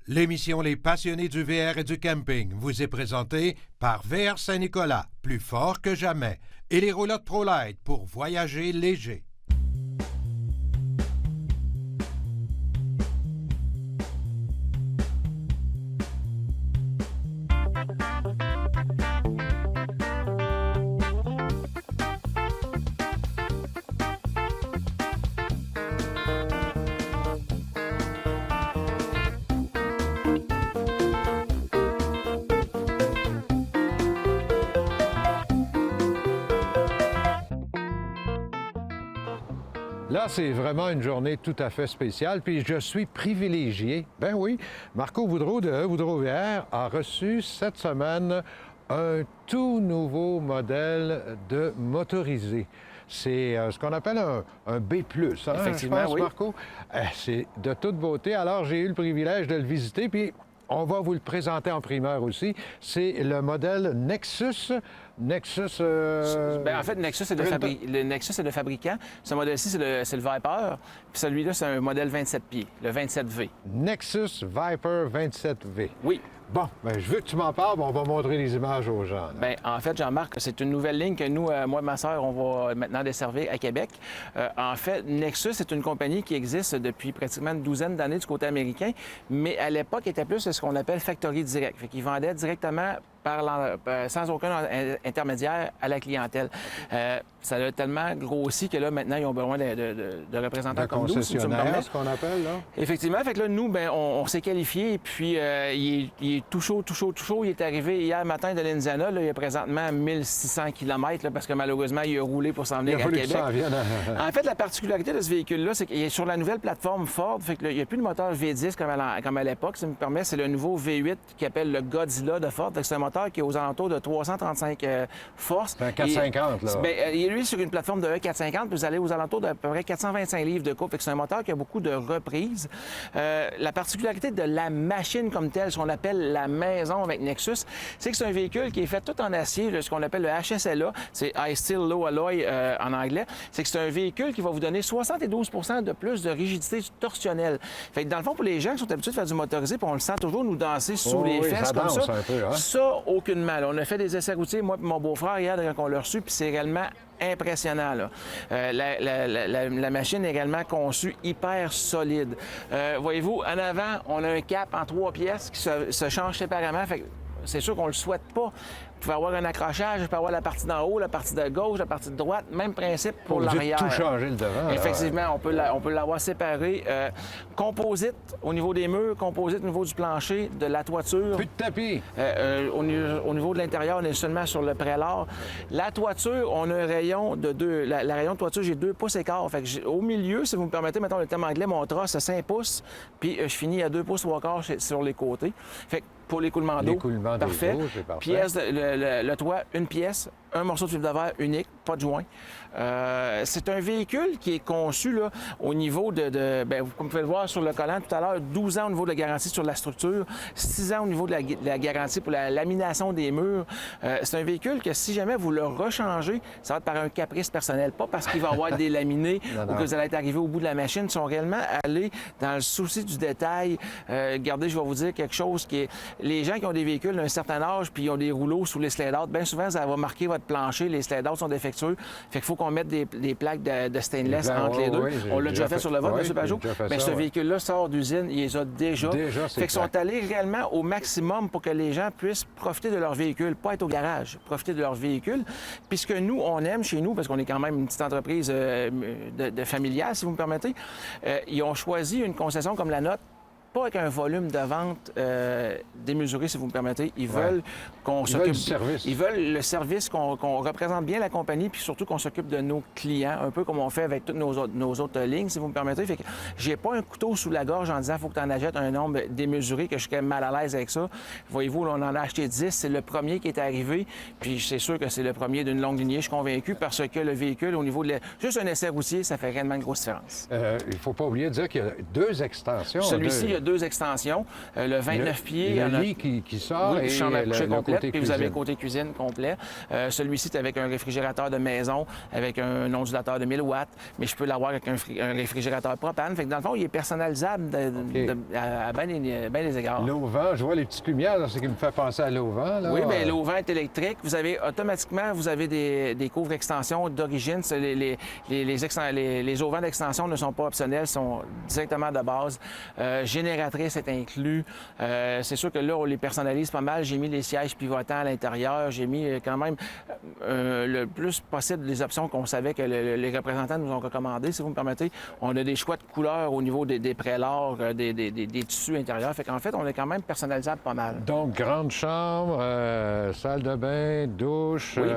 L'émission Les passionnés du VR et du camping vous est présentée par VR Saint-Nicolas, plus fort que jamais, et les roulottes ProLite pour voyager léger. Là, c'est vraiment une journée tout à fait spéciale, puis je suis privilégié. Ben oui, Marco Boudreau de Boudreau VR a reçu cette semaine un tout nouveau modèle de motorisé. C'est ce qu'on appelle un B+, hein, effectivement, je pense, oui. Marco? C'est de toute beauté. Alors, j'ai eu le privilège de le visiter, puis on va vous le présenter en primeur aussi. C'est le modèle Nexus. Nexus... En fait, Nexus, c'est le Nexus, c'est le fabricant. Ce modèle-ci, c'est le Viper. Puis celui-là, c'est un modèle 27 pieds, le 27V. Nexus Viper 27V. Oui. Bon, ben, je veux que tu m'en parles, on va montrer les images aux gens. Bien, en fait, Jean-Marc, c'est une nouvelle ligne que nous, moi et ma sœur, on va maintenant desservir à Québec. En fait, Nexus, c'est une compagnie qui existe depuis pratiquement une douzaine d'années du côté américain, mais à l'époque, était plus ce qu'on appelle factory direct. Fait qu'ils vendaient directement sans aucun intermédiaire à la clientèle. Ça a tellement grossi que là, maintenant, ils ont besoin de représentants comme nous, si tu me permets. Ce qu'on appelle, là. Effectivement. Fait que là, nous, bien, on s'est qualifiés et puis il est tout chaud. Il est arrivé hier matin de l'Indiana. Là, il y a présentement 1600 km là, parce que malheureusement, il a roulé pour s'en venir à Québec. En fait, la particularité de ce véhicule-là, c'est qu'il est sur la nouvelle plateforme Ford. Fait que là, il n'y a plus de moteur V10 comme à l'époque. Ça me permet, c'est le nouveau V8 qui appelle le Godzilla de Ford. C'est un moteur qui est aux alentours de 335 forces. C'est un 450, là. Bien, il est lui sur une plateforme de E450, puis vous allez aux alentours d'à peu près 425 livres de couple. C'est un moteur qui a beaucoup de reprises. La particularité de la machine comme telle, ce qu'on appelle la maison avec Nexus, c'est que c'est un véhicule qui est fait tout en acier, ce qu'on appelle le HSLA, c'est High Steel Low Alloy en anglais. C'est que c'est un véhicule qui va vous donner 72 de plus de rigidité torsionnelle. Fait que dans le fond, pour les gens qui sont habitués de faire du motorisé, puis on le sent toujours nous danser sous les fesses comme ça, un peu, hein? Ça, aucunement. On a fait des essais routiers, moi et mon beau-frère, hier, quand on l'a reçu, puis c'est réellement impressionnant. Là. La machine est également conçue hyper solide. Voyez-vous, en avant, on a un cap en 3 pièces qui se change séparément. Fait que c'est sûr qu'on ne le souhaite pas. Vous pouvez avoir un accrochage, vous pouvez avoir la partie d'en haut, la partie de gauche, la partie de droite, même principe pour l'arrière. Tout changer le devant. Effectivement, on peut l'avoir séparé. Composite au niveau des murs, composite au niveau du plancher, de la toiture. Plus de tapis. Au niveau de l'intérieur, on est seulement sur le prélat. La toiture, on a un rayon de 2. La rayon de toiture, j'ai 2 pouces écart. Fait que au milieu, si vous me permettez, mettons le terme anglais, mon trosse, c'est 5 pouces, puis je finis à 2 pouces 3 quarts sur les côtés. Fait que pour l'écoulement d'eau, parfait. C'est parfait. Pièce, le toit, une pièce, un morceau de fibre de verre unique, pas de joint. C'est un véhicule qui est conçu là, au niveau bien, comme vous pouvez le voir sur le collant tout à l'heure, 12 ans au niveau de la garantie sur la structure, 6 ans au niveau de la garantie pour la lamination des murs. C'est un véhicule que si jamais vous le rechangez, ça va être par un caprice personnel, pas parce qu'il va avoir des laminés ou que vous allez être arrivé au bout de la machine. Ils sont réellement allés dans le souci du détail. Regardez, je vais vous dire quelque chose qui est... Les gens qui ont des véhicules d'un certain âge puis ils ont des rouleaux sous les slide-out, bien souvent, ça va marquer votre plancher, les slide-out sont défectueux. Fait qu'il faut qu'on mette des plaques de stainless entre les deux. On l'a déjà fait sur le vôtre, M. Pajot. Mais ce véhicule-là sort d'usine, il les a déjà. Fait qu'ils sont allés réellement au maximum pour que les gens puissent profiter de leur véhicule, pas être au garage, profiter de leur véhicule. Puis ce que nous, on aime chez nous, parce qu'on est quand même une petite entreprise de familiale, si vous me permettez, ils ont choisi une concession comme la nôtre, pas avec un volume de vente démesuré, si vous me permettez. Ils veulent qu'on s'occupe... du service. Ils veulent le service, qu'on représente bien la compagnie, puis surtout qu'on s'occupe de nos clients, un peu comme on fait avec toutes nos autres lignes, si vous me permettez. Fait que j'ai pas un couteau sous la gorge en disant faut que tu en achètes un nombre démesuré, que je suis quand même mal à l'aise avec ça. Voyez-vous, là, on en a acheté 10, c'est le premier qui est arrivé, puis c'est sûr que c'est le premier d'une longue lignée, je suis convaincu, parce que le véhicule, au niveau de... Juste un essai routier, ça fait réellement une grosse différence. Il ne faut pas oublier de dire qu'il y a 2 extensions. Celui-ci, il y a 2 extensions. Le 29 pieds... Le lit qui sort oui, et chambre à coucher complète, côté puis vous avez le cuisine. côté cuisine complet. Celui-ci est avec un réfrigérateur de maison, avec un ondulateur de 1000 watts, mais je peux l'avoir avec un réfrigérateur propane. Fait que dans le fond, il est personnalisable à bien des égards. L'auvent, je vois les petites lumières, là, c'est ce qui me fait penser à l'auvent. Oui, bien, l'auvent est électrique. Vous avez automatiquement, vous avez des couvre-extensions d'origine. Les auvents d'extension ne sont pas optionnels, sont directement de base. Génératrice est inclus. C'est sûr que là, on les personnalise pas mal. J'ai mis les sièges pivotants à l'intérieur. J'ai mis quand même le plus possible des options qu'on savait que les représentants nous ont recommandées, si vous me permettez. On a des choix de couleurs au niveau des prélats, des tissus intérieurs. Fait qu'en fait, on est quand même personnalisable pas mal. Donc, grande chambre, salle de bain, douche, Oui.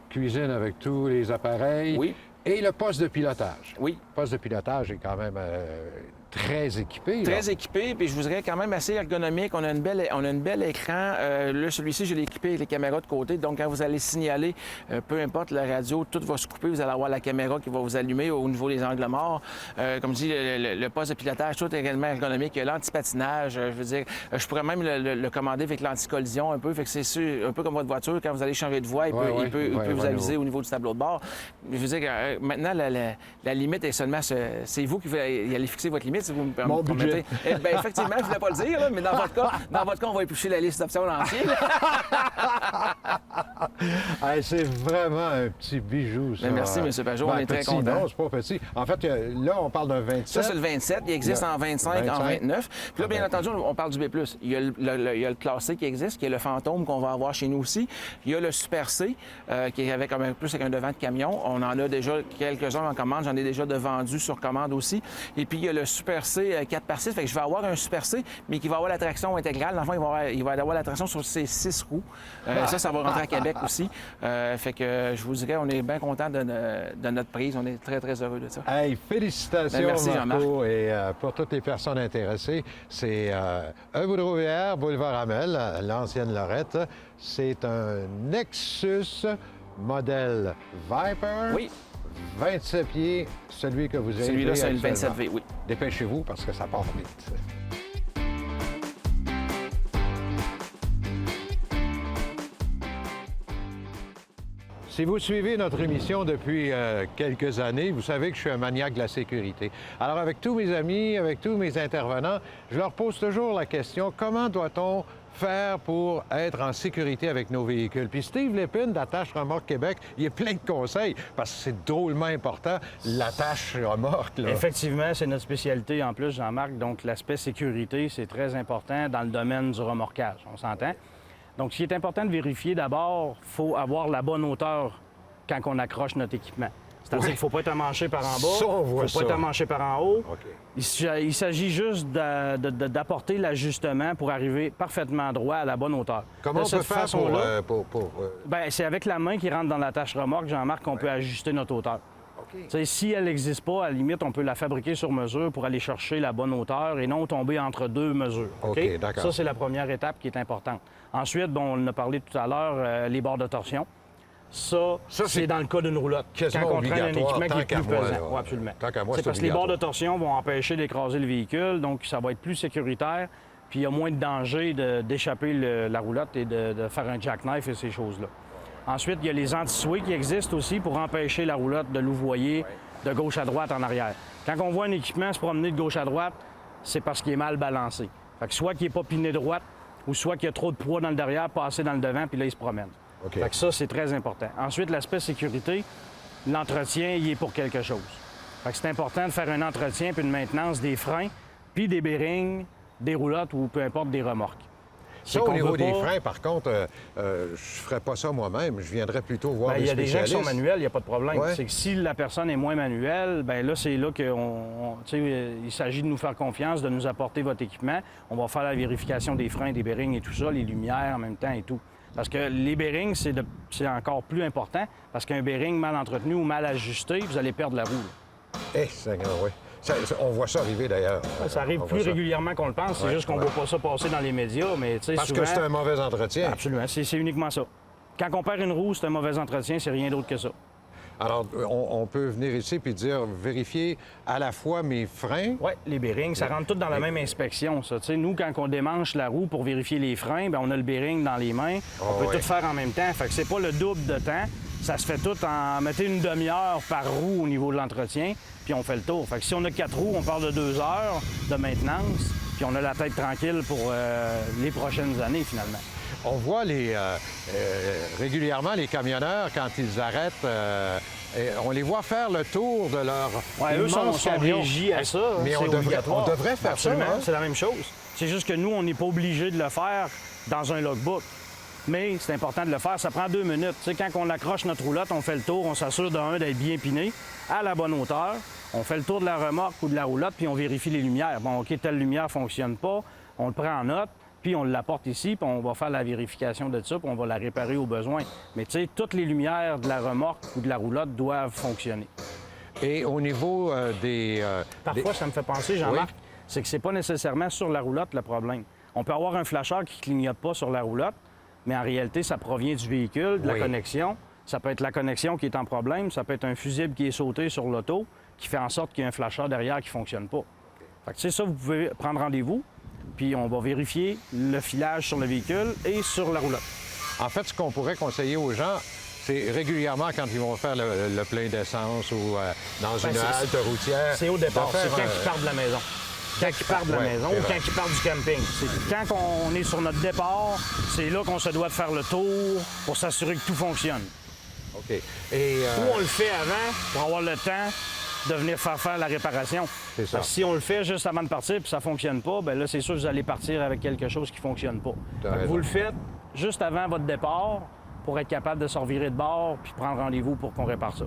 cuisine avec tous les appareils. Oui. Et le poste de pilotage. Oui. Le poste de pilotage est quand même très équipé. là. Très équipé, puis je vous dirais quand même assez ergonomique. On a une belle écran. Là, celui-ci, je l'ai équipé avec les caméras de côté. Donc, quand vous allez signaler, peu importe la radio, tout va se couper. Vous allez avoir la caméra qui va vous allumer au niveau des angles morts. Comme je dis, le poste de pilotage, tout est réellement ergonomique. Il y a l'antipatinage. Je veux dire, je pourrais même le commander avec l'anticollision un peu. Fait que c'est sûr, un peu comme votre voiture, quand vous allez changer de voie, il peut vous aviser au niveau du tableau de bord. Je veux dire, maintenant, la limite est seulement... C'est vous qui allez fixer votre limite. Si vous me Mon permettez. budget. Bien, effectivement, je ne voulais pas le dire, là, mais dans votre cas, on va éplucher la liste d'options entière. Hey, c'est vraiment un petit bijou, ça. Bien, merci, M. Pajot, on est très petit, contents. Non, c'est pas petit. En fait, là, on parle d'un 27. Ça, c'est le 27. Il existe en 25, en 29. Puis là, bien entendu, on parle du B+. Il y a le Classe C qui existe, qui est le Fantôme qu'on va avoir chez nous aussi. Il y a le Super C, qui est avec un devant de camion. On en a déjà quelques-uns en commande. J'en ai déjà de vendus sur commande aussi. Et puis, il y a le Super C 4x6. Fait que je vais avoir un Super C, mais qui va avoir la traction intégrale. Dans le fond, il va avoir la traction sur ses 6 roues. Ça va rentrer à Québec aussi. Fait que je vous dirais, on est bien content de notre prise. On est très, très heureux de ça. Hey, félicitations, Ben, merci, Marco. Et pour toutes les personnes intéressées, c'est un Boudreau-VR, boulevard Hamel, l'ancienne Lorette. C'est un Nexus modèle Viper. Oui. 27 pieds, celui que vous avez. Celui-là, c'est le 27V, oui. Dépêchez-vous parce que ça part vite. Si vous suivez notre émission depuis quelques années, vous savez que je suis un maniaque de la sécurité. Alors, avec tous mes amis, avec tous mes intervenants, je leur pose toujours la question, comment doit-on faire pour être en sécurité avec nos véhicules? Puis Steve Lépine d'Attache Remorque Québec, il a plein de conseils parce que c'est drôlement important, l'attache remorque. Là. Effectivement, c'est notre spécialité en plus, Jean-Marc. Donc, l'aspect sécurité, c'est très important dans le domaine du remorquage, on s'entend? Donc, ce qui est important de vérifier d'abord, il faut avoir la bonne hauteur quand on accroche notre équipement. C'est-à-dire qu'il ne faut pas être amanché par en bas, Ça, on il voit ne faut pas être amanché par en haut. OK. Il s'agit juste d'apporter l'ajustement pour arriver parfaitement droit à la bonne hauteur. Comment De on peut cette faire façon-là, pour bien, c'est avec la main qui rentre dans la tâche remorque, Jean-Marc, qu'on peut ajuster notre hauteur. T'sais, si elle n'existe pas, à la limite, on peut la fabriquer sur mesure pour aller chercher la bonne hauteur et non tomber entre deux mesures. OK, d'accord. Ça, c'est la première étape qui est importante. Ensuite, bon, on en a parlé tout à l'heure, les bords de torsion. Ça c'est c'est dans le cas d'une roulotte. quasiment Quand on traîne un obligatoire, équipement qui est tant plus qu'à moi, pesant. là. Oui, absolument. Tant qu'à moi, c'est parce que les bords de obligatoire. torsion vont empêcher d'écraser le véhicule, donc ça va être plus sécuritaire, puis il y a moins de danger d'échapper la roulotte et de faire un jackknife et ces choses-là. Ensuite, il y a les anti-sway qui existent aussi pour empêcher la roulotte de louvoyer de gauche à droite en arrière. Quand on voit un équipement se promener de gauche à droite, c'est parce qu'il est mal balancé. Fait que soit qu'il n'est pas piné droite, ou soit qu'il y a trop de poids dans le derrière, pas assez dans le devant, puis là, il se promène. OK. Fait que ça, c'est très important. Ensuite, l'aspect sécurité, l'entretien, il est pour quelque chose. Fait que c'est important de faire un entretien puis une maintenance des freins, puis des bearings, des roulottes ou peu importe des remorques. Ça, au niveau des freins, par contre, je ne ferais pas ça moi-même. Je viendrais plutôt voir Il des y a des gens qui spécialistes. sont manuels, il n'y a pas de problème. Ouais. C'est que si la personne est moins manuelle, bien là, c'est là il s'agit de nous faire confiance, de nous apporter votre équipement. On va faire la vérification des freins, des bearings et tout ça, les lumières en même temps et tout. Parce que les bearings, c'est encore plus important, parce qu'un bearing mal entretenu ou mal ajusté, vous allez perdre la roue. Eh, Seigneur, oui. On voit ça arriver, d'ailleurs. Ça arrive On plus voit ça. régulièrement qu'on le pense, c'est Ouais, juste qu'on ne ouais. voit pas ça passer dans les médias, mais tu sais, Parce souvent... que c'est un mauvais entretien. Absolument, c'est uniquement ça. Quand on perd une roue, c'est un mauvais entretien, c'est rien d'autre que ça. Alors, on peut venir ici puis dire, vérifier à la fois mes freins. Oui, les bearings, ça rentre tout dans la même inspection, ça. Tu sais, nous, quand on démanche la roue pour vérifier les freins, bien, on a le bearing dans les mains. On peut tout faire en même temps. Fait que c'est pas le double de temps. Ça se fait tout en... Mettez une demi-heure par roue au niveau de l'entretien, puis on fait le tour. Fait que si on a 4 roues, on parle de 2 heures de maintenance, puis on a la tête tranquille pour les prochaines années, finalement. On voit régulièrement les camionneurs, quand ils arrêtent, on les voit faire le tour de leur Eux sont camion. régis à ça. Mais c'est on devrait faire Absolument, ça. Hein? c'est la même chose. C'est juste que nous, on n'est pas obligé de le faire dans un logbook. Mais c'est important de le faire. Ça prend 2 minutes. Tu sais, quand on accroche notre roulotte, on fait le tour, on s'assure d'être bien piné, à la bonne hauteur. On fait le tour de la remorque ou de la roulotte, puis on vérifie les lumières. Bon, OK, telle lumière ne fonctionne pas. On le prend en note, puis on l'apporte ici, puis on va faire la vérification de ça, puis on va la réparer au besoin. Mais tu sais, toutes les lumières de la remorque ou de la roulotte doivent fonctionner. Et au niveau Parfois, ça me fait penser, Jean-Marc, c'est que c'est pas nécessairement sur la roulotte le problème. On peut avoir un flasheur qui ne clignote pas sur la roulotte, mais en réalité, ça provient du véhicule, de la connexion. Ça peut être la connexion qui est en problème, ça peut être un fusible qui est sauté sur l'auto, qui fait en sorte qu'il y a un flasheur derrière qui ne fonctionne pas. Fait que c'est ça, vous pouvez prendre rendez-vous, puis on va vérifier le filage sur le véhicule et sur la roulotte. En fait, ce qu'on pourrait conseiller aux gens, c'est régulièrement, quand ils vont faire le plein d'essence ou dans une halte routière... C'est au départ, c'est quand ils partent de la maison. Quand ils partent de la maison ou quand ils partent du camping. Quand on est sur notre départ, c'est là qu'on se doit de faire le tour pour s'assurer que tout fonctionne. OK. Et, Ou on le fait avant pour avoir le temps de venir faire la réparation. C'est ça. Parce que si on le fait juste avant de partir puis ça ne fonctionne pas, bien là, c'est sûr que vous allez partir avec quelque chose qui ne fonctionne pas. Fait que vous le faites juste avant votre départ pour être capable de se revirer de bord puis prendre rendez-vous pour qu'on répare ça.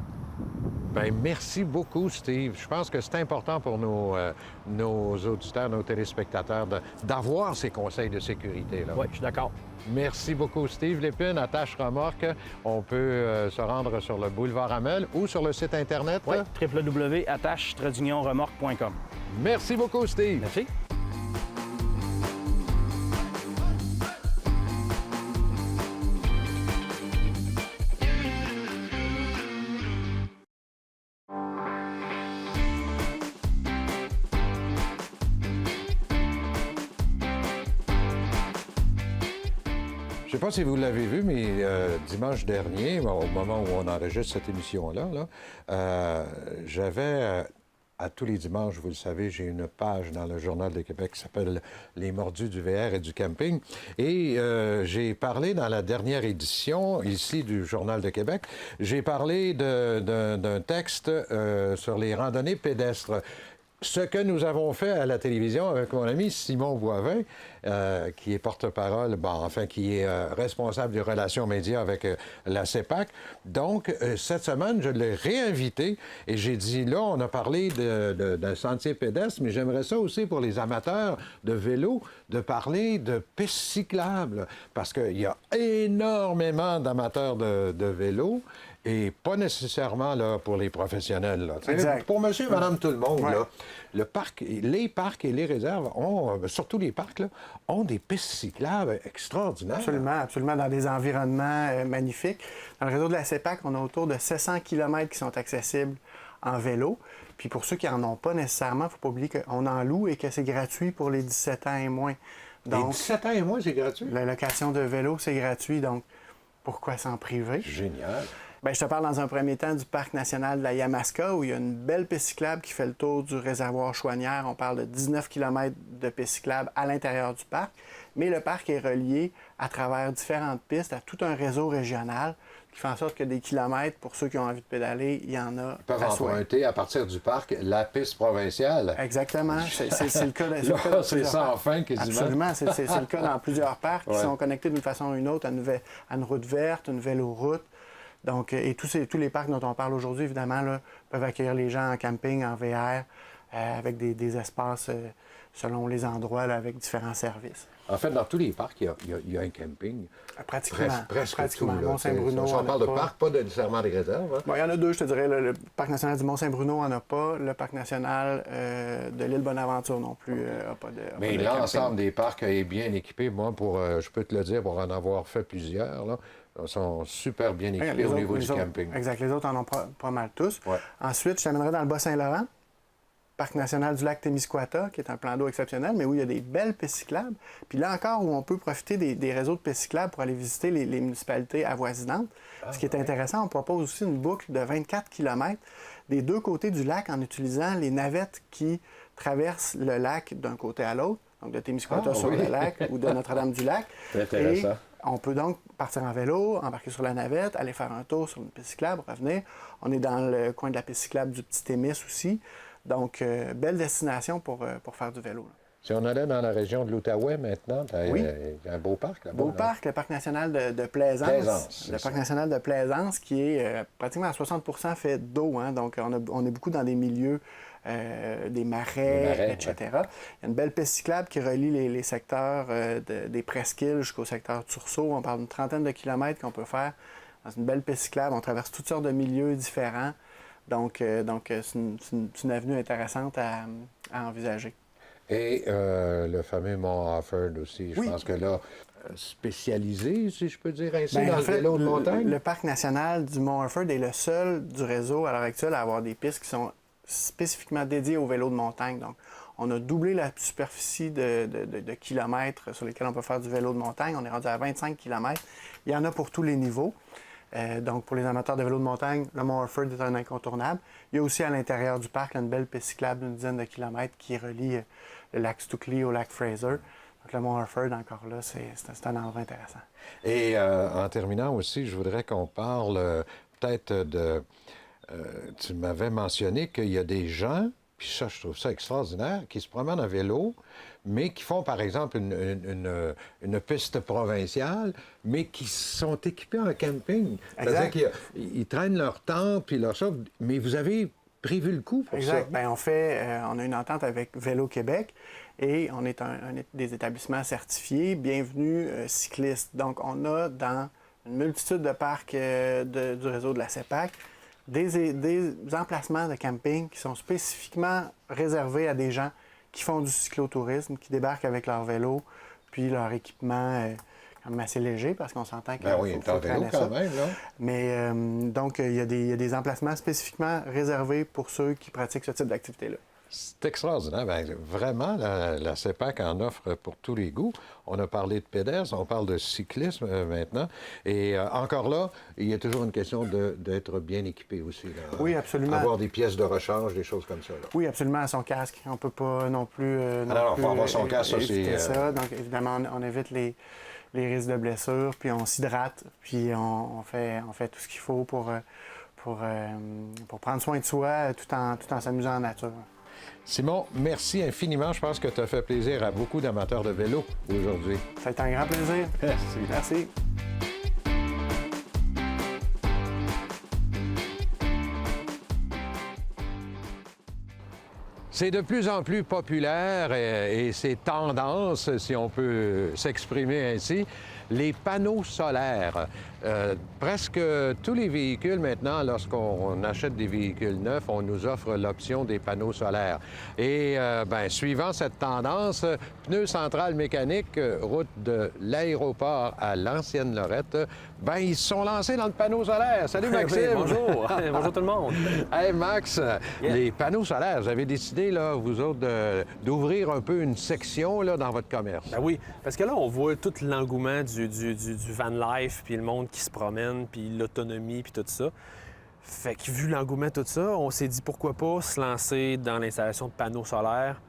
bien, merci beaucoup, Steve. Je pense que c'est important pour nos auditeurs, nos téléspectateurs, d'avoir ces conseils de sécurité-là. Oui, je suis d'accord. Merci beaucoup, Steve Lépine, Attache Remorque. On peut se rendre sur le boulevard Hamel ou sur le site Internet. Oui, www.attache-remorque.com. Merci beaucoup, Steve. Merci. Je ne sais pas si vous l'avez vu, mais dimanche dernier, au moment où on enregistre cette émission-là, j'avais, à tous les dimanches, vous le savez, j'ai une page dans le Journal de Québec qui s'appelle « Les mordus du VR et du camping ». Et j'ai parlé dans la dernière édition, ici, du Journal de Québec, j'ai parlé d'un texte sur les randonnées pédestres. Ce que nous avons fait à la télévision avec mon ami Simon Boivin, qui est porte-parole, qui est responsable des relations médias avec la CEPAC. Donc, cette semaine, je l'ai réinvité et j'ai dit, là, on a parlé d'un sentier pédestre, mais j'aimerais ça aussi pour les amateurs de vélo, de parler de pistes cyclables, parce qu'il y a énormément d'amateurs de vélo. Et pas nécessairement là, pour les professionnels. Là. Pour monsieur et madame tout le monde, là, les parcs et les réserves, surtout les parcs, là, ont des pistes cyclables extraordinaires. Absolument, absolument, dans des environnements magnifiques. Dans le réseau de la CEPAC, on a autour de 700 km qui sont accessibles en vélo. Puis pour ceux qui n'en ont pas nécessairement, il ne faut pas oublier qu'on en loue et que c'est gratuit pour les 17 ans et moins. Donc, les 17 ans et moins, c'est gratuit? La location de vélo, c'est gratuit, donc pourquoi s'en priver? Génial. Bien, je te parle dans un premier temps du Parc national de la Yamaska, où il y a une belle piste cyclable qui fait le tour du réservoir Chouanière. On parle de 19 km de piste cyclable à l'intérieur du parc. Mais le parc est relié à travers différentes pistes à tout un réseau régional qui fait en sorte que des kilomètres, pour ceux qui ont envie de pédaler, il y en a. Ils peuvent emprunter à partir du parc la piste provinciale. Exactement. C'est le cas de c'est sans fin quasiment. Absolument. C'est le cas dans plusieurs parcs qui sont connectés d'une façon ou d'une autre à une route verte, une véloroute. Donc, et tous les parcs dont on parle aujourd'hui, évidemment, là, peuvent accueillir les gens en camping, en VR, avec des espaces selon les endroits, là, avec différents services. En fait, dans tous les parcs, il y a un camping. Pratiquement. Presque tout. Mont-Saint-Bruno. Si on parle de parc, pas nécessairement des réserves. Hein? Bon, il y en a deux, je te dirais. Le Parc national du Mont-Saint-Bruno n'en a pas. Le Parc national de l'île Bonaventure non plus n'a pas de. Mais l'ensemble des parcs est bien équipé. Moi, je peux te le dire, pour en avoir fait plusieurs, là, Ils sont super bien équipés Les au autres- niveau les du autres- camping. Exact. Les autres en ont pas mal tous. Ouais. Ensuite, je t'amènerai dans le Bas-Saint-Laurent, Parc national du lac Témiscouata, qui est un plan d'eau exceptionnel, mais où il y a des belles pistes cyclables. Puis là encore, où on peut profiter des réseaux de pistes cyclables pour aller visiter les municipalités avoisinantes. Ce qui est intéressant, on propose aussi une boucle de 24 km des deux côtés du lac en utilisant les navettes qui traversent le lac d'un côté à l'autre, donc de Témiscouata sur oui. le lac ou de Notre-Dame-du-Lac. C'est intéressant. Et on peut donc partir en vélo, embarquer sur la navette, aller faire un tour sur une piste cyclable, revenir. On est dans le coin de la piste cyclable du Petit Témis aussi. Donc, belle destination pour faire du vélo. Là. Si on allait dans la région de l'Outaouais maintenant, Oui. il y a un beau parc là-bas. Beau là. parc, le parc national de Plaisance. Plaisance, Le c'est parc ça. national de Plaisance qui est pratiquement à 60 fait d'eau. Hein, donc, on est beaucoup dans des milieux, des marais, etc. Il y a une belle piste cyclable qui relie les secteurs des presqu'îles jusqu'au secteur Tursault. On parle d'une trentaine de kilomètres qu'on peut faire dans une belle piste cyclable. On traverse toutes sortes de milieux différents. Donc c'est une avenue intéressante à envisager. Et le fameux Mont Offord aussi, je Oui. pense que là, spécialisé, si je peux dire ainsi, Ben, dans en le fait, vélo de montagne. le parc national du Mont-Offord est le seul du réseau à l'heure actuelle à avoir des pistes qui sont spécifiquement dédiées au vélo de montagne. Donc, on a doublé la superficie de kilomètres sur lesquels on peut faire du vélo de montagne. On est rendu à 25 kilomètres. Il y en a pour tous les niveaux. Donc, pour les amateurs de vélo de montagne, le Mont-Offord est un incontournable. Il y a aussi à l'intérieur du parc une belle piste cyclable d'une dizaine de kilomètres qui relie le lac Stukely au lac Fraser. Donc, le Mont-Offord, encore là, c'est un endroit intéressant. Et en terminant aussi, je voudrais qu'on parle peut-être de... tu m'avais mentionné qu'il y a des gens, puis ça, je trouve ça extraordinaire, qui se promènent à vélo, mais qui font, par exemple, une piste provinciale, mais qui sont équipés en camping. C'est-à-dire qu'ils traînent leur tente, puis leur chose, mais vous avez prévu le coup pour Exact. ça. Bien, on a une entente avec Vélo Québec et on est un des établissements certifiés Bienvenue cycliste. Donc, on a dans une multitude de parcs du réseau de la CEPAC des emplacements de camping qui sont spécifiquement réservés à des gens qui font du cyclotourisme, qui débarquent avec leur vélo, puis leur équipement quand même assez léger, parce qu'on s'entend qu'il Ben oui, faut en vélo traîner quand ça. même, là. Mais donc, il y a des emplacements spécifiquement réservés pour ceux qui pratiquent ce type d'activité-là. C'est extraordinaire. Bien, vraiment, la CEPAC en offre pour tous les goûts. On a parlé de pédestres, on parle de cyclisme maintenant. Et encore là, il y a toujours une question d'être bien équipé aussi. Là. Oui, absolument. Avoir des pièces de rechange, des choses comme ça. Là. Oui, absolument, à son casque. On ne peut pas non plus... Alors, il faut avoir son casque, ça, éviter c'est... ça. Donc, évidemment, on évite les risques de blessures, puis on s'hydrate, puis on fait tout ce qu'il faut pour prendre soin de soi tout en s'amusant en nature. Simon, merci infiniment. Je pense que tu as fait plaisir à beaucoup d'amateurs de vélo aujourd'hui. Ça a été un grand plaisir. Merci. Merci. C'est de plus en plus populaire et c'est tendance, si on peut s'exprimer ainsi, les panneaux solaires. Presque tous les véhicules maintenant, lorsqu'on achète des véhicules neufs, on nous offre l'option des panneaux solaires. Et suivant cette tendance, Pneus Central Mécanique, route de l'aéroport à l'Ancienne-Lorette, ils se sont lancés dans le panneau solaire. Salut Maxime! Oui, bonjour! Bonjour tout le monde! Hey Max, les panneaux solaires, vous avez décidé, là, vous autres, d'ouvrir un peu une section là, dans votre commerce. Ben oui, parce que là, on voit tout l'engouement du van life, puis le monde qui se promène, puis l'autonomie, puis tout ça. Fait que vu l'engouement, tout ça, on s'est dit pourquoi pas se lancer dans l'installation de panneaux solaires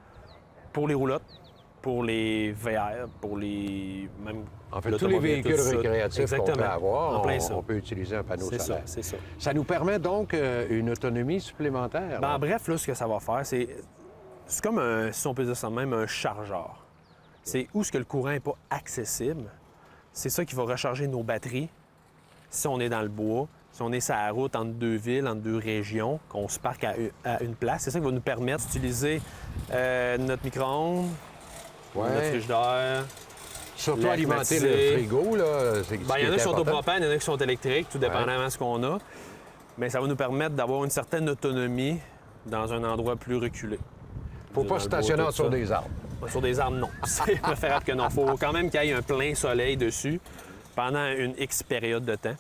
pour les roulottes, pour les VR, pour les... même En fait, tous les véhicules récréatifs qu'on peut avoir, En plein ça. on peut utiliser un panneau C'est solaire. ça, c'est ça. Ça nous permet donc une autonomie supplémentaire. Ben, là. en bref, là, ce que ça va faire, c'est comme un, si on peut dire ça de même, un chargeur. C'est où ce que le courant n'est pas accessible. C'est ça qui va recharger nos batteries si on est dans le bois, si on est sur la route entre deux villes, entre deux régions, qu'on se parque à une place. C'est ça qui va nous permettre d'utiliser notre micro-ondes, notre frigidaire. Surtout alimenter le climatisé. frigo, là. Il y en a qui sont au propane, il y en a qui sont électriques, tout dépendamment de ce qu'on a. Mais ça va nous permettre d'avoir une certaine autonomie dans un endroit plus reculé. Faut pas stationner sur des arbres. Sur des arbres, non. C'est préférable que non. Il faut quand même qu'il y ait un plein soleil dessus pendant une X période de temps.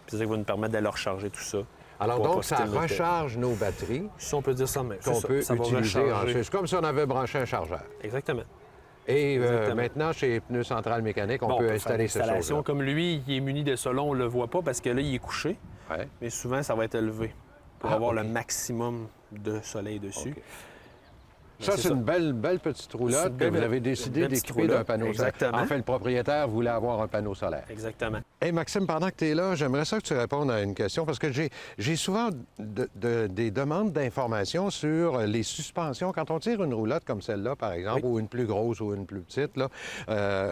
Puis c'est ça qui va nous permettre d'aller recharger tout ça. Alors pour donc, ça profiter de notre- recharge nos batteries Si on peut dire ça de même. qu'on C'est ça, peut ça va utiliser recharger. ensuite. C'est comme si on avait branché un chargeur. Exactement. Et Exactement. maintenant, chez Pneus Central Mécanique, on Bon, peut faire installer ces l'installation. choses-là. Comme lui, il est muni de ça, là, on le voit pas parce que là, il est couché. Ouais. Mais souvent, ça va être élevé pour Ah, avoir OK. le maximum de soleil dessus. OK. Ça, c'est c'est ça. une belle petite C'est roulotte une que vous belle- avez une décidé belle petite d'équiper d'un roulotte. panneau solaire. Exactement. En fait, le propriétaire voulait avoir un panneau solaire. Exactement. Hey Maxime, pendant que tu es là, j'aimerais ça que tu répondes à une question parce que j'ai souvent des demandes d'informations sur les suspensions. Quand on tire une roulotte comme celle-là, par exemple, Oui. ou une plus grosse ou une plus petite, là,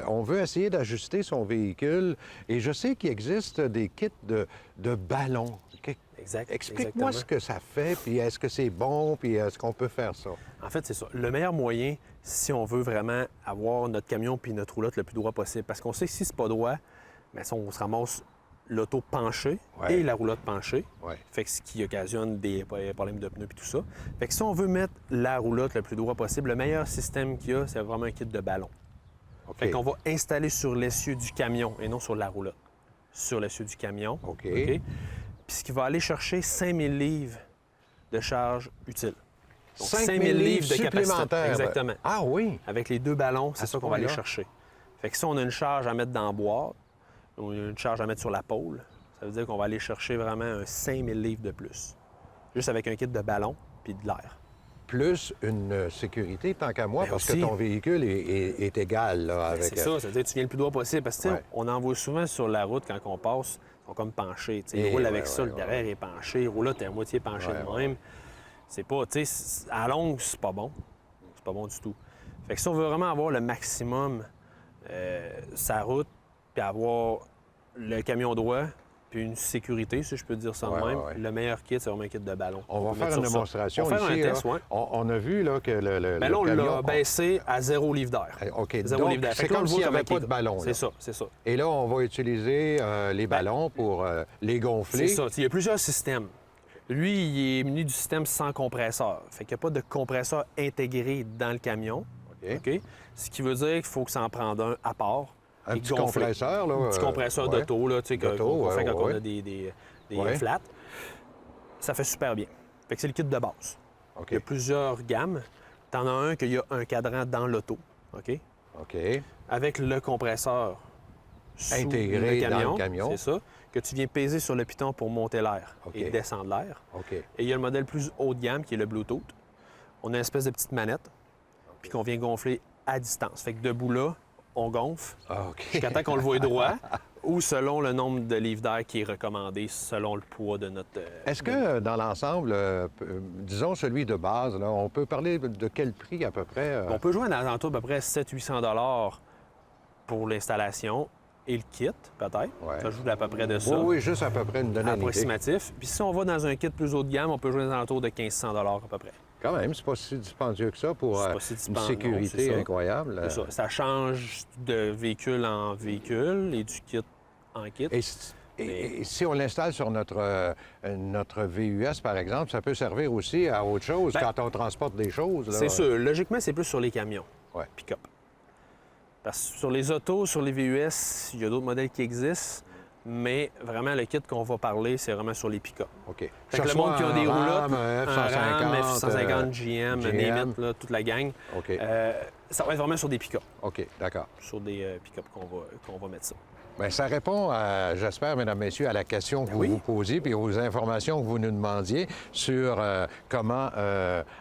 on veut essayer d'ajuster son véhicule. Et je sais qu'il existe des kits de ballons. Exact. Explique-moi ce que ça fait, puis est-ce que c'est bon, puis est-ce qu'on peut faire ça? En fait, c'est ça. Le meilleur moyen, si on veut vraiment avoir notre camion puis notre roulotte le plus droit possible, parce qu'on sait que si c'est pas droit, bien, ça, on se ramasse l'auto penchée Ouais. et la roulotte penchée. Ouais. Fait que ce qui occasionne des problèmes de pneus et tout ça. Fait que si on veut mettre la roulotte le plus droit possible, le meilleur système qu'il y a, c'est vraiment un kit de ballon. OK. Fait qu'on va installer sur l'essieu du camion et non sur la roulotte. Sur l'essieu du camion. OK. Puis ce qui va aller chercher 5000 livres de charge utile. Donc, 5000 livres de capacité. supplémentaires. Exactement. Ah oui? Avec les deux ballons, c'est À ça ce qu'on va aller point-là? chercher. Fait que si on a une charge à mettre dans la boîte, ou une charge à mettre sur la pôle, ça veut dire qu'on va aller chercher vraiment un 5000 livres de plus. Juste avec un kit de ballon puis de l'air. Plus une sécurité, tant qu'à moi, Ben parce aussi. que ton véhicule est égal là, avec... C'est ça, ça veut dire que tu viens le plus droit possible. Parce que tu sais, Ouais. on en voit souvent sur la route quand on passe, ils sont comme penchés. Tu sais, ils roulent avec ça, le derrière est penché, le roulotte est à moitié penché Ouais, de ouais. même. C'est pas, tu sais, à longue, c'est pas bon. C'est pas bon du tout. Fait que si on veut vraiment avoir le maximum sa route, puis avoir le camion droit, puis une sécurité, si je peux dire ça de Ouais, même, ouais. le meilleur kit, c'est vraiment un kit de ballon. On va peut faire mettre une sur ça. démonstration On va faire ici. un test, là. ouais. On a vu là, que le Ben là, on camion... l'a baissé à 0 livre d'air. OK, 0 donc livre d'air. Fait c'est que là, on comme le s'il n'y voit avait comment pas de il- ballon. là. C'est ça, c'est ça. Et là, on va utiliser les ballons pour les gonfler. C'est ça. Il y a plusieurs systèmes. Lui, il est muni du système sans compresseur. Fait qu'il n'y a pas de compresseur intégré dans le camion. OK. OK? Ce qui veut dire qu'il faut que ça en prenne un à part. Un et petit gonflé. compresseur, là. Un petit compresseur ouais. d'auto, là, tu sais, D'auto, qu'on fait ouais, quand ouais. on a des Ouais. flats. Ça fait super bien. Fait que c'est le kit de base. OK. Il y a plusieurs gammes. T'en as un qu'il y a un cadran dans l'auto. OK? OK. Avec le compresseur sous Intégré dans le camion. C'est ça. Que tu viens peser sur le piton pour monter l'air OK. et descendre l'air. OK. Et il y a le modèle plus haut de gamme qui est le Bluetooth. On a une espèce de petite manette, puis qu'on vient gonfler à distance. Fait que debout là, on gonfle Ah, OK. jusqu'à temps qu'on le voit droit ou selon le nombre de livres d'air qui est recommandé selon le poids de notre... Est-ce que dans l'ensemble, disons celui de base, là, on peut parler de quel prix à peu près? On peut jouer à un alentour d'à peu près 700-800 pour l'installation et le kit, peut-être. Ouais. Ça joue à peu près de ça. Oui, oui, juste à peu près une donnée. Approximatif. Puis si on va dans un kit plus haut de gamme, on peut jouer aux alentours de 1500 à peu près. Quand même, c'est pas si dispendieux que ça pour C'est pas si une dispendieux, non, sécurité c'est ça. incroyable. C'est ça. Ça change de véhicule en véhicule et du kit en kit. Et si on l'installe sur notre VUS, par exemple, ça peut servir aussi à autre chose Ben, quand on transporte des choses. là. C'est sûr. Logiquement, c'est plus sur les camions. Ouais. Pick-up. Parce que sur les autos, sur les VUS, il y a d'autres modèles qui existent, mais vraiment, le kit qu'on va parler, c'est vraiment sur les pick-up. OK. Fait que le Ça monde qui a soit des un roulottes, RAM, un F-150, F-150, GM, GM. name it, là, toute la gang, OK. ça va être vraiment sur des pick-up. OK, d'accord. Sur des pick-up qu'on va mettre ça. Bien, ça répond, j'espère, mesdames, messieurs, à la question que vous oui. vous posiez puis aux informations que vous nous demandiez sur comment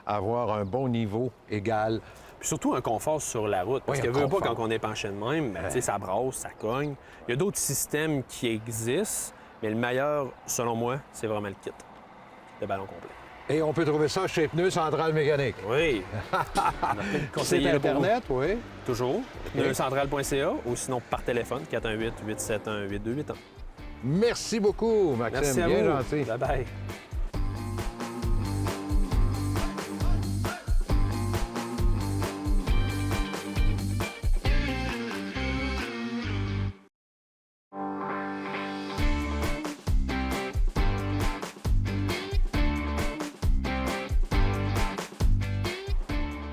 avoir un bon niveau égal. Puis surtout un confort sur la route. Parce Oui, que un veux pas confort. quand on est penché de même, ben, tu sais, ça brasse, ça cogne. Il y a d'autres systèmes qui existent, mais le meilleur, selon moi, c'est vraiment le kit de ballon complet. Et on peut trouver ça chez Pneus Central Mécanique. Oui. On a plein de C'est conseillers là pour vous. Internet, oui. Toujours. Pneuscentral.ca ou sinon par téléphone, 418-871-8281. Merci beaucoup, Maxime. Merci à Bien vous. gentil. Bye-bye.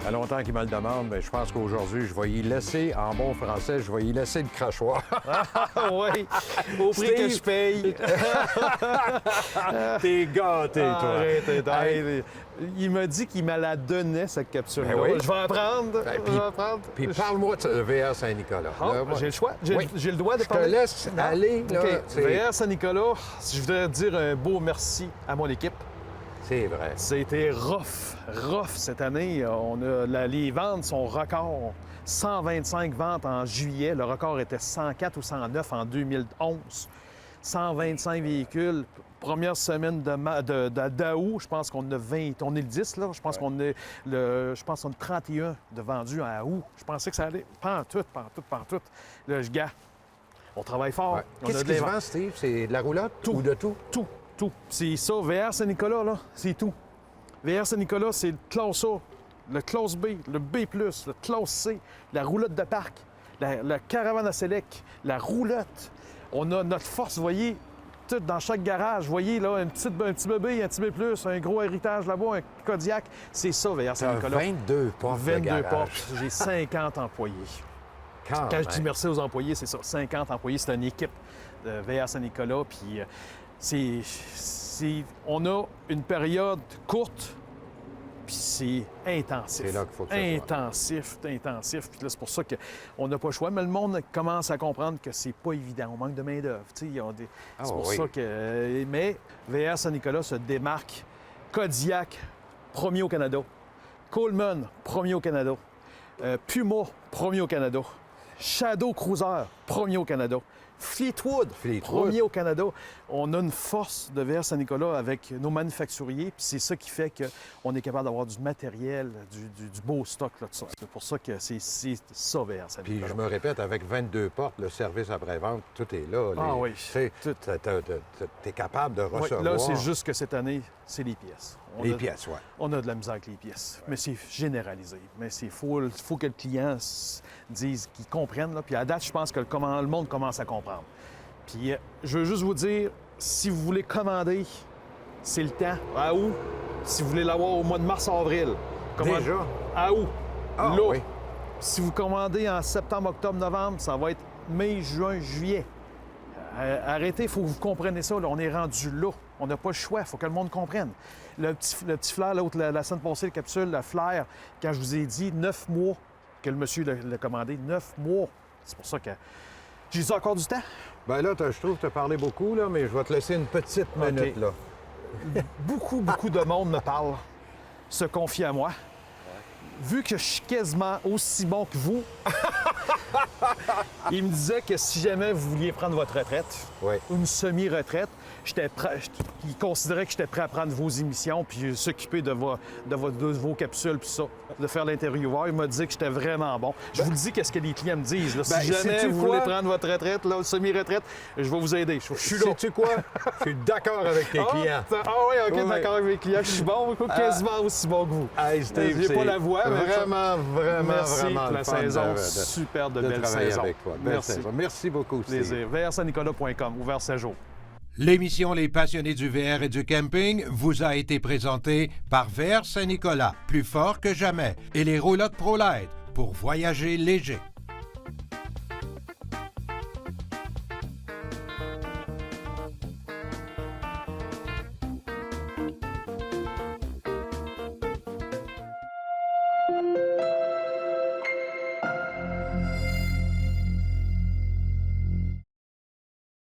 Ça fait longtemps qu'il me le demande, mais je pense qu'aujourd'hui, je vais y laisser, en bon français, je vais y laisser le crachoir. Oui, au prix que je paye. T'es gâté, toi. Arrête. Il m'a dit qu'il me la donnait, cette capsule-là. Ben oui. Je vais en prendre. Ben, je vais en prendre. Puis parle-moi de VR Saint-Nicolas. Ah, Là, moi, j'ai le choix. J'ai Oui. j'ai le droit de je te parler. laisse Non? aller. Là, OK. c'est- VR Saint-Nicolas, je voudrais dire un beau merci à mon équipe. C'est vrai. C'était rough cette année. Les ventes sont record. 125 ventes en juillet. Le record était 104 ou 109 en 2011. 125 véhicules. Première semaine d'août, je pense qu'on a 20. On est le 10, là. Je pense qu'on est je pense qu'on a 31 de vendus à août. Je pensais que ça allait. Pantoute. Là, on travaille fort. Ouais. On Qu'est-ce a qui des se ventes. vend, Steve? C'est de la roulotte Tout. ou de tout? Tout. C'est ça. VR Saint-Nicolas, là, c'est tout. VR Saint-Nicolas, c'est le classe A, le classe B, le B+, le classe C, la roulotte de parc, la caravane à select, la roulotte. On a notre force, vous voyez, tout dans chaque garage. Vous voyez, là, un petit bébé, un petit B+, un gros héritage là-bas, un Kodiak. C'est ça, VR T'as Saint-Nicolas. 22 portes de 22 garage. portes. J'ai 50 employés. Quand je dis même. merci aux employés, c'est ça, 50 employés. C'est une équipe de VR Saint-Nicolas. Puis on a une période courte, puis c'est intensif. C'est là qu'il faut que ça soit. Intensif. Puis là, c'est pour ça qu'on n'a pas le choix. Mais le monde commence à comprendre que c'est pas évident. On manque de main-d'œuvre. Tu sais, c'est pour oui. ça que. Mais VR Saint-Nicolas se démarque. Kodiak, premier au Canada. Coleman, premier au Canada. Puma, premier au Canada. Shadow Cruiser, premier au Canada. Fleetwood, premier au Canada. On a une force de VR Saint-Nicolas avec nos manufacturiers, puis c'est ça qui fait qu'on est capable d'avoir du matériel, du beau stock, là, de ça. C'est pour ça que c'est ça, VR Puis Saint-Nicolas. je me répète, avec 22 portes, le service après-vente, tout est là. Ah oui, Tu sais, tout. t'es capable de Oui, recevoir là, c'est juste que cette année, c'est les pièces. les pièces, ouais. On a de la misère avec les pièces, mais c'est généralisé. Mais il faut que le client dise qu'il comprenne. Là. Puis à date, je pense que le monde commence à comprendre. Puis je veux juste vous dire, si vous voulez commander, c'est le temps. À août, si vous voulez l'avoir au mois de mars-avril. Déjà? À août. Ah, là. oui. Si vous commandez en septembre, octobre, novembre, ça va être mai, juin, juillet. Arrêtez, il faut que vous compreniez ça. Là. On est rendu là. On n'a pas le choix. Il faut que le monde comprenne. Le petit flair, l'autre, la semaine passée, la capsule, le flair, quand je vous ai dit 9 mois que le monsieur l'a commandé, 9 mois. C'est pour ça que j'ai dit encore du temps. Ben là, je trouve que tu as parlé beaucoup, là, mais je vais te laisser une petite minute, OK. là. Beaucoup de monde me parle, se confie à moi. Vu que je suis quasiment aussi bon que vous, il me disait que si jamais vous vouliez prendre votre retraite, Oui. ou une semi-retraite, j'étais prêt, il considérait que j'étais prêt à prendre vos émissions puis s'occuper de vos capsules puis ça, de faire l'intervieweur. Il m'a dit que j'étais vraiment bon. Je vous le dis qu'est-ce que les clients me disent. Là. Si Ben, jamais sais-tu vous quoi? voulez prendre votre retraite, là, semi-retraite, je vais vous aider. Je suis là. Sais-tu quoi? Je suis d'accord avec tes clients. Ah oui, OK, Oui. d'accord avec mes clients. Je suis bon, quasiment aussi bon que vous. Hey, Steve, J'ai c'est pas la voix, mais vraiment, merci vraiment pour le la fun saison. Super de belle travailler saison. avec toi. Belle Merci. saison. Merci beaucoup, Steve. Plaisir. VRSaintNicolas.com, ouvert 7 jours. L'émission Les passionnés du VR et du camping vous a été présentée par VR Saint-Nicolas, plus fort que jamais, et les roulottes ProLite pour voyager léger.